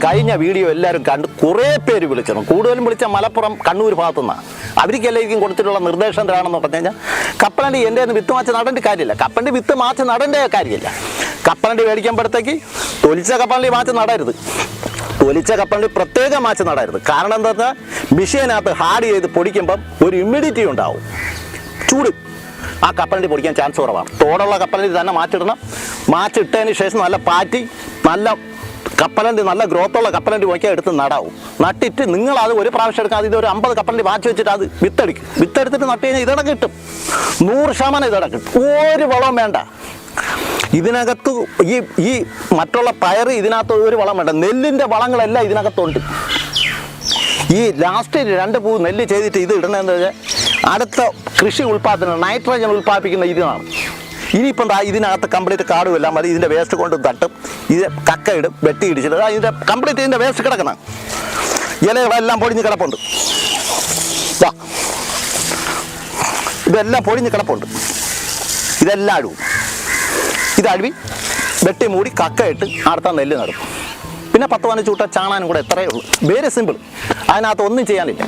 കഴിഞ്ഞ വീഡിയോ എല്ലാവരും കണ്ട് കുറേ പേര് വിളിക്കണം. കൂടുതലും വിളിച്ച മലപ്പുറം കണ്ണൂർ ഭാഗത്തുനിന്നാണ്. അവർക്ക് എല്ലാവർക്കും കൊടുത്തിട്ടുള്ള നിർദ്ദേശം എന്താണെന്ന് പറഞ്ഞു കഴിഞ്ഞാൽ കപ്പലണ്ടി എൻ്റെ ഒന്ന് വിത്ത് മാച്ച് നടേണ്ട കാര്യമില്ല. കപ്പലണ്ടി വിത്ത് മാച്ച് നടേണ്ട കാര്യമില്ല. കപ്പലണ്ടി മേടിക്കുമ്പോഴത്തേക്ക് തൊലിച്ച കപ്പലണ്ടി മാച്ച് നടരുത്. തൊലിച്ച കപ്പലണ്ടി പ്രത്യേക മാച്ച് നടരുത്. കാരണം എന്താ വെച്ചാൽ മിഷീനകത്ത് ഹാർഡ് ചെയ്ത് പൊടിക്കുമ്പം ഒരു ഹ്യൂമിഡിറ്റി ഉണ്ടാവും, ചൂട്. ആ കപ്പലണ്ടി പൊടിക്കാൻ ചാൻസ് കുറവാണ്. തോടുള്ള കപ്പലണ്ടി തന്നെ മാറ്റിടണം. മാച്ചിട്ടതിന് ശേഷം നല്ല പാറ്റി നല്ല കപ്പലണ്ടി നല്ല ഗ്രോത്തുള്ള കപ്പലണ്ടി നോക്കിയാൽ എടുത്ത് നടാവും. നട്ടിട്ട് നിങ്ങളത് ഒരു പ്രാവശ്യം എടുക്കാതെ ഇതൊരു 50 കപ്പലണ്ടി മാറ്റി വെച്ചിട്ട് അത് വിത്തെടുക്കും. വിത്തെടുത്തിട്ട് നട്ട് കഴിഞ്ഞാൽ ഇതട കിട്ടും. 100% ഇതട കിട്ടും. ഒരു വളവും വേണ്ട ഇതിനകത്ത്. ഈ മറ്റുള്ള പയർ ഇതിനകത്ത് ഒരു വളം വേണ്ട. നെല്ലിൻ്റെ വളങ്ങളെല്ലാം ഇതിനകത്തുണ്ട്. ഈ ലാസ്റ്റ് 2 പൂ നെല്ല് ചെയ്തിട്ട് ഇത് ഇടണമെന്ന് വെച്ചാൽ അടുത്ത കൃഷി ഉൽപ്പാദനം നൈട്രജൻ ഉൽപ്പാദിപ്പിക്കുന്ന ഇതിനാണ്. ഇനിയിപ്പം ഇതിനകത്ത് കംപ്ലീറ്റ് കാടുമെല്ലാം മതി. ഇതിൻ്റെ വേസ്റ്റ് കൊണ്ട് തട്ടും. ഇത് കക്ക ഇടും, വെട്ടി ഇടിച്ചിട്ട് ഇതിൻ്റെ കംപ്ലീറ്റ് ഇതിൻ്റെ വേസ്റ്റ് കിടക്കണം. ഇലകളെല്ലാം പൊടിഞ്ഞ് കിടപ്പുണ്ട്. ഇതെല്ലാം പൊടിഞ്ഞ് കിടപ്പുണ്ട്. ഇതെല്ലാം അഴുവും. ഇത് അഴുവി വെട്ടി മൂടി കക്ക ഇട്ട് അടുത്ത നെല്ല് നടും. പിന്നെ 10-15 ചൂട്ട ചാണാനും കൂടെ എത്രയേ ഉള്ളൂ. Very simple. അതിനകത്ത് ഒന്നും ചെയ്യാനില്ല.